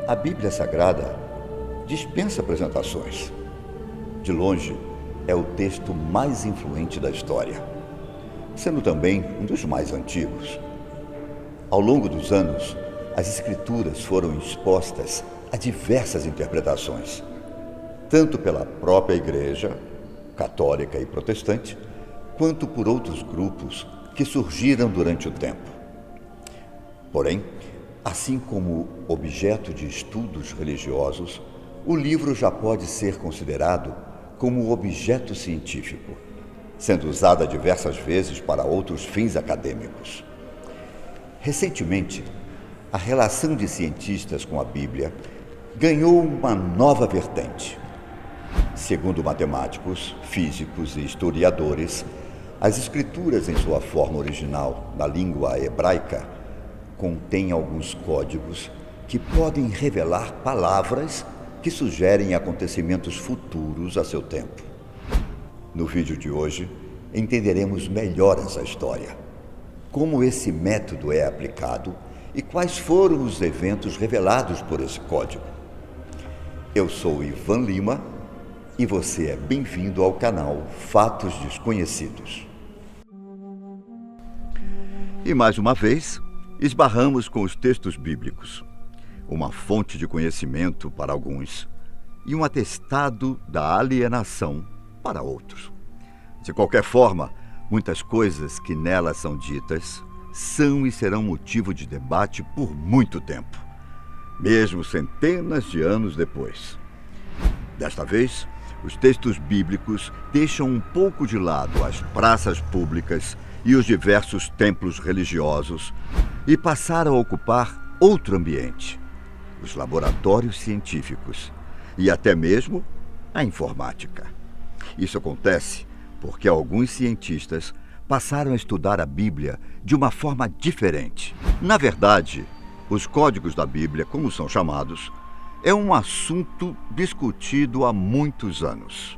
A Bíblia Sagrada dispensa apresentações. De longe, é o texto mais influente da história, sendo também um dos mais antigos. Ao longo dos anos, as Escrituras foram expostas a diversas interpretações, tanto pela própria Igreja, católica e protestante, quanto por outros grupos que surgiram durante o tempo. Porém, assim como objeto de estudos religiosos, o livro já pode ser considerado como objeto científico, sendo usado diversas vezes para outros fins acadêmicos. Recentemente, a relação de cientistas com a Bíblia ganhou uma nova vertente. Segundo matemáticos, físicos e historiadores, as Escrituras, em sua forma original, na língua hebraica, contêm alguns códigos que podem revelar palavras que sugerem acontecimentos futuros a seu tempo. No vídeo de hoje, entenderemos melhor essa história, como esse método é aplicado e quais foram os eventos revelados por esse código. Eu sou Ivan Lima e você é bem-vindo ao canal Fatos Desconhecidos. E mais uma vez, esbarramos com os textos bíblicos, uma fonte de conhecimento para alguns e um atestado da alienação para outros. De qualquer forma, muitas coisas que nelas são ditas são e serão motivo de debate por muito tempo, mesmo centenas de anos depois. Desta vez, os textos bíblicos deixam um pouco de lado as praças públicas e os diversos templos religiosos e passaram a ocupar outro ambiente, os laboratórios científicos e até mesmo a informática. Isso acontece porque alguns cientistas passaram a estudar a Bíblia de uma forma diferente. Na verdade, os códigos da Bíblia, como são chamados, é um assunto discutido há muitos anos.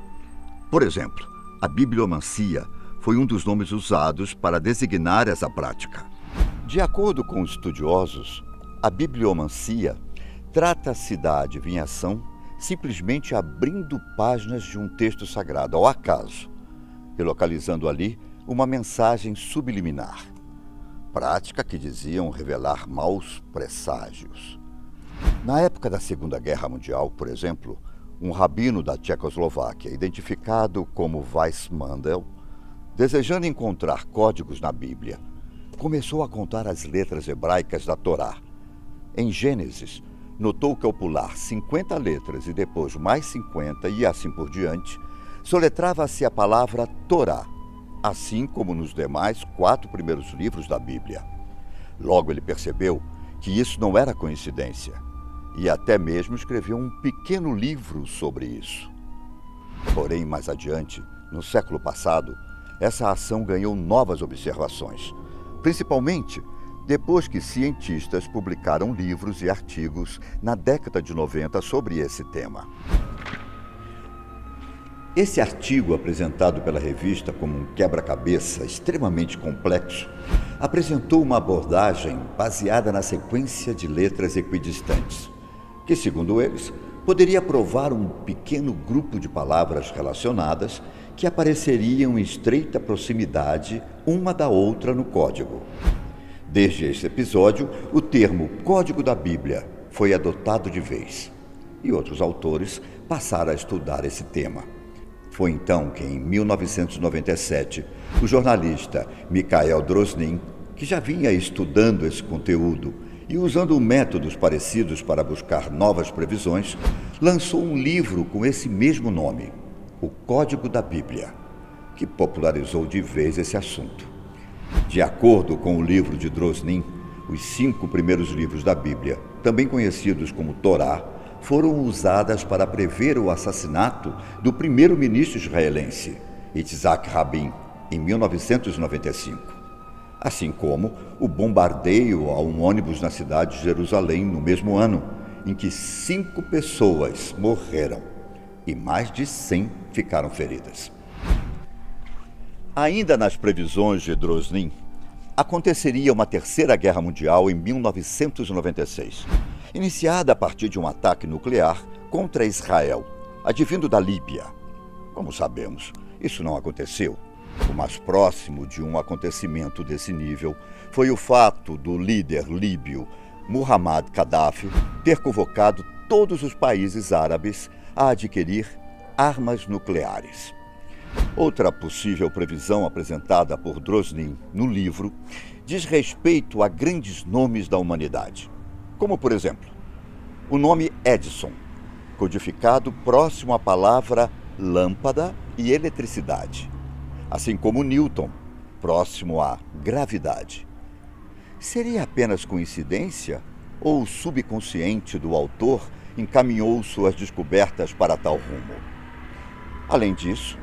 Por exemplo, a bibliomancia foi um dos nomes usados para designar essa prática. De acordo com os estudiosos, a bibliomancia trata-se da adivinhação simplesmente abrindo páginas de um texto sagrado ao acaso e localizando ali uma mensagem subliminar, prática que diziam revelar maus presságios. Na época da Segunda Guerra Mundial, por exemplo, um rabino da Tchecoslováquia, identificado como Weissmandel, desejando encontrar códigos na Bíblia, começou a contar as letras hebraicas da Torá. Em Gênesis, notou que ao pular 50 letras e depois mais 50 e assim por diante, soletrava-se a palavra Torá, assim como nos demais 4 primeiros livros da Bíblia. Logo ele percebeu que isso não era coincidência e até mesmo escreveu um pequeno livro sobre isso. Porém, mais adiante, no século passado, essa ação ganhou novas observações, principalmente depois que cientistas publicaram livros e artigos na década de 90 sobre esse tema. Esse artigo, apresentado pela revista como um quebra-cabeça extremamente complexo, apresentou uma abordagem baseada na sequência de letras equidistantes, que, segundo eles, poderia provar um pequeno grupo de palavras relacionadas que apareceriam em estreita proximidade uma da outra no código. Desde esse episódio, o termo Código da Bíblia foi adotado de vez, e outros autores passaram a estudar esse tema. Foi então que, em 1997, o jornalista Mikhail Drosnin, que já vinha estudando esse conteúdo e usando métodos parecidos para buscar novas previsões, lançou um livro com esse mesmo nome, O Código da Bíblia, que popularizou de vez esse assunto. De acordo com o livro de Drosnin, os 5 primeiros livros da Bíblia, também conhecidos como Torá, foram usadas para prever o assassinato do primeiro-ministro israelense, Yitzhak Rabin, em 1995. Assim como o bombardeio a um ônibus na cidade de Jerusalém no mesmo ano, em que 5 pessoas morreram e mais de 100 ficaram feridas. Ainda nas previsões de Drosnin, aconteceria uma terceira guerra mundial em 1996. iniciada a partir de um ataque nuclear contra Israel, advindo da Líbia. Como sabemos, isso não aconteceu. O mais próximo de um acontecimento desse nível foi o fato do líder líbio Muammar Gaddafi ter convocado todos os países árabes a adquirir armas nucleares. Outra possível previsão apresentada por Drosnin no livro diz respeito a grandes nomes da humanidade, como, por exemplo, o nome Edison, codificado próximo à palavra lâmpada e eletricidade, assim como Newton, próximo à gravidade. Seria apenas coincidência ou o subconsciente do autor encaminhou suas descobertas para tal rumo? Além disso,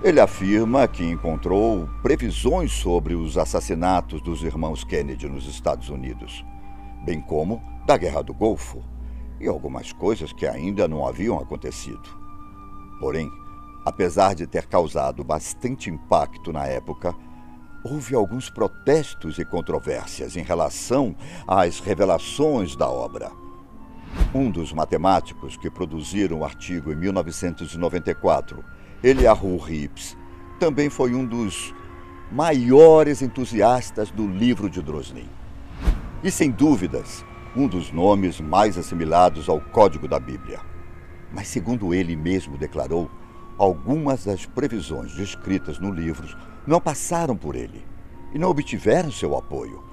ele afirma que encontrou previsões sobre os assassinatos dos irmãos Kennedy nos Estados Unidos, bem como da Guerra do Golfo e algumas coisas que ainda não haviam acontecido. Porém, apesar de ter causado bastante impacto na época, houve alguns protestos e controvérsias em relação às revelações da obra. Um dos matemáticos que produziram o artigo em 1994, Eliyahu Rips, também foi um dos maiores entusiastas do livro de Drosnin. E, sem dúvidas, um dos nomes mais assimilados ao Código da Bíblia. Mas, segundo ele mesmo declarou, algumas das previsões descritas no livro não passaram por ele e não obtiveram seu apoio.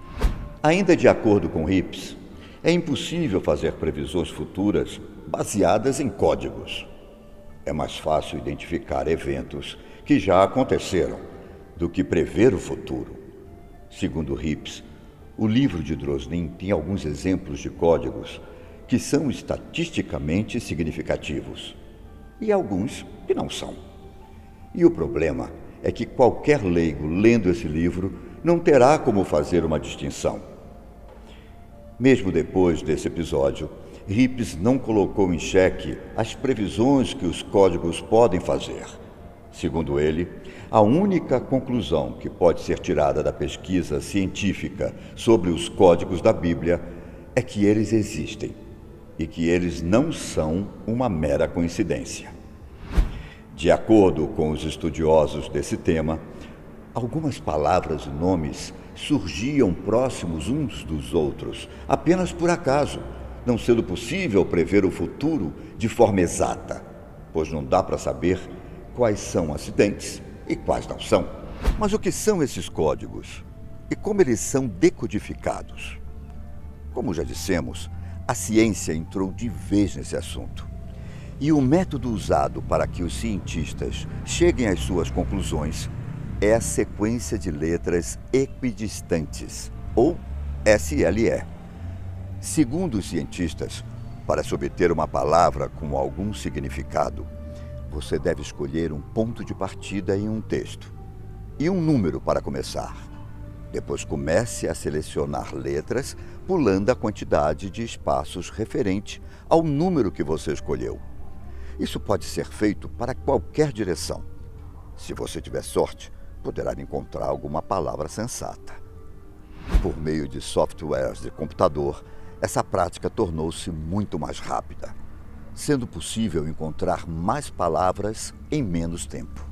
Ainda de acordo com Rips, é impossível fazer previsões futuras baseadas em códigos. É mais fácil identificar eventos que já aconteceram do que prever o futuro. Segundo Rips, o livro de Drosnin tem alguns exemplos de códigos que são estatisticamente significativos e alguns que não são. E o problema é que qualquer leigo lendo esse livro não terá como fazer uma distinção. Mesmo depois desse episódio, Rips não colocou em xeque as previsões que os códigos podem fazer. Segundo ele, a única conclusão que pode ser tirada da pesquisa científica sobre os códigos da Bíblia é que eles existem e que eles não são uma mera coincidência. De acordo com os estudiosos desse tema, algumas palavras e nomes surgiam próximos uns dos outros, apenas por acaso, não sendo possível prever o futuro de forma exata, pois não dá para saber quais são acidentes e quais não são. Mas o que são esses códigos e como eles são decodificados? Como já dissemos, a ciência entrou de vez nesse assunto. E o método usado para que os cientistas cheguem às suas conclusões é a sequência de letras equidistantes, ou SLE. Segundo os cientistas, para se obter uma palavra com algum significado, você deve escolher um ponto de partida em um texto e um número para começar. Depois comece a selecionar letras, pulando a quantidade de espaços referente ao número que você escolheu. Isso pode ser feito para qualquer direção. Se você tiver sorte, poderá encontrar alguma palavra sensata. Por meio de softwares de computador, essa prática tornou-se muito mais rápida, sendo possível encontrar mais palavras em menos tempo.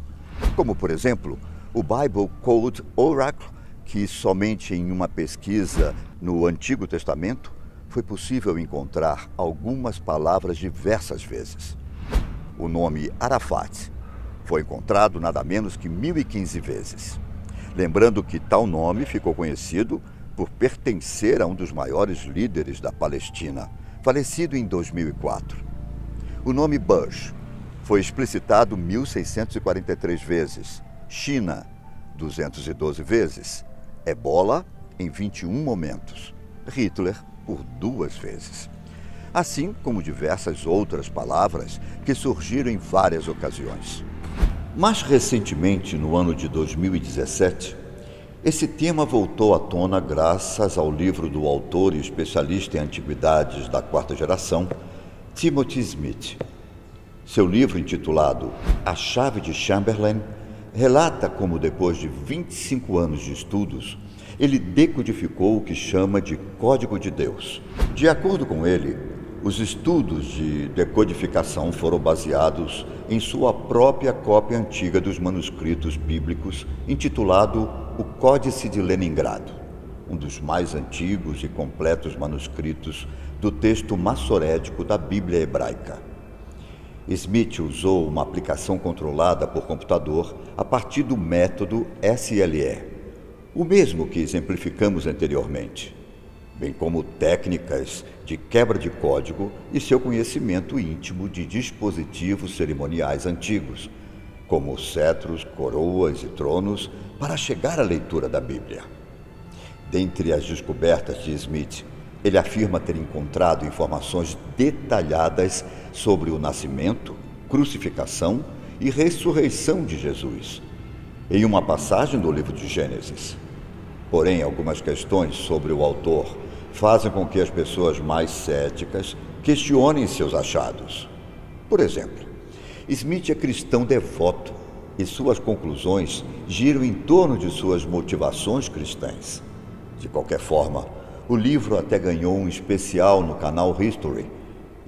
Como, por exemplo, o Bible Code Oracle, que somente em uma pesquisa no Antigo Testamento foi possível encontrar algumas palavras diversas vezes. O nome Arafat foi encontrado nada menos que 1015 vezes. Lembrando que tal nome ficou conhecido por pertencer a um dos maiores líderes da Palestina, falecido em 2004. O nome Bush foi explicitado 1643 vezes, China 212 vezes, Ebola em 21 momentos, Hitler por 2 vezes. Assim como diversas outras palavras que surgiram em várias ocasiões. Mais recentemente, no ano de 2017, esse tema voltou à tona graças ao livro do autor e especialista em antiguidades da quarta geração, Timothy Smith. Seu livro, intitulado A Chave de Chamberlain, relata como, depois de 25 anos de estudos, Ele decodificou o que chama de Código de Deus. De acordo com ele, os estudos de decodificação foram baseados em sua própria cópia antiga dos manuscritos bíblicos, intitulado O Códice de Leningrado, um dos mais antigos e completos manuscritos do texto massorético da Bíblia hebraica. Smith usou uma aplicação controlada por computador a partir do método SLE, o mesmo que exemplificamos anteriormente, bem como técnicas de quebra de código e seu conhecimento íntimo de dispositivos cerimoniais antigos, como cetros, coroas e tronos, para chegar à leitura da Bíblia. Dentre as descobertas de Smith, ele afirma ter encontrado informações detalhadas sobre o nascimento, crucificação e ressurreição de Jesus, em uma passagem do livro de Gênesis. Porém, algumas questões sobre o autor fazem com que as pessoas mais céticas questionem seus achados. Por exemplo, Smith é cristão devoto e suas conclusões giram em torno de suas motivações cristãs. De qualquer forma, o livro até ganhou um especial no canal History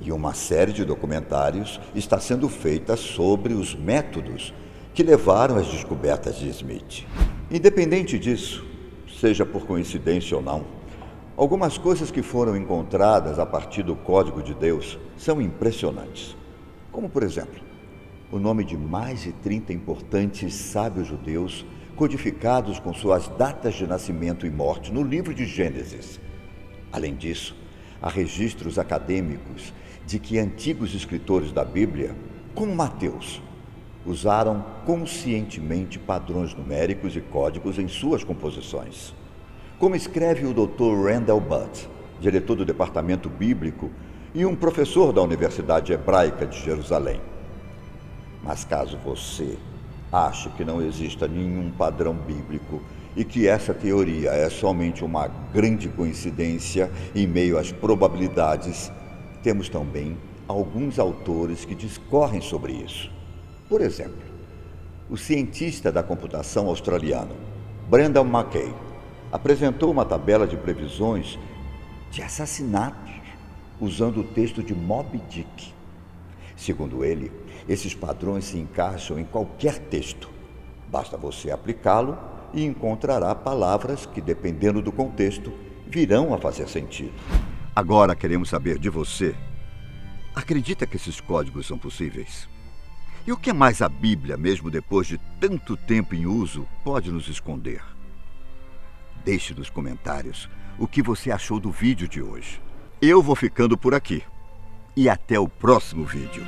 e uma série de documentários está sendo feita sobre os métodos que levaram às descobertas de Smith. Independente disso, seja por coincidência ou não, algumas coisas que foram encontradas a partir do Código de Deus são impressionantes. Como, por exemplo, o nome de mais de 30 importantes sábios judeus codificados com suas datas de nascimento e morte no livro de Gênesis. Além disso, há registros acadêmicos de que antigos escritores da Bíblia, como Mateus, usaram conscientemente padrões numéricos e códigos em suas composições. Como escreve o Dr. Randall Budd, diretor do Departamento Bíblico e um professor da Universidade Hebraica de Jerusalém. Mas caso você ache que não exista nenhum padrão bíblico e que essa teoria é somente uma grande coincidência em meio às probabilidades, temos também alguns autores que discorrem sobre isso. Por exemplo, o cientista da computação australiano Brendan McKay apresentou uma tabela de previsões de assassinatos usando o texto de Moby Dick. Segundo ele, esses padrões se encaixam em qualquer texto. Basta você aplicá-lo e encontrará palavras que, dependendo do contexto, virão a fazer sentido. Agora queremos saber de você. Acredita que esses códigos são possíveis? E o que mais a Bíblia, mesmo depois de tanto tempo em uso, pode nos esconder? Deixe nos comentários o que você achou do vídeo de hoje. Eu vou ficando por aqui. E até o próximo vídeo.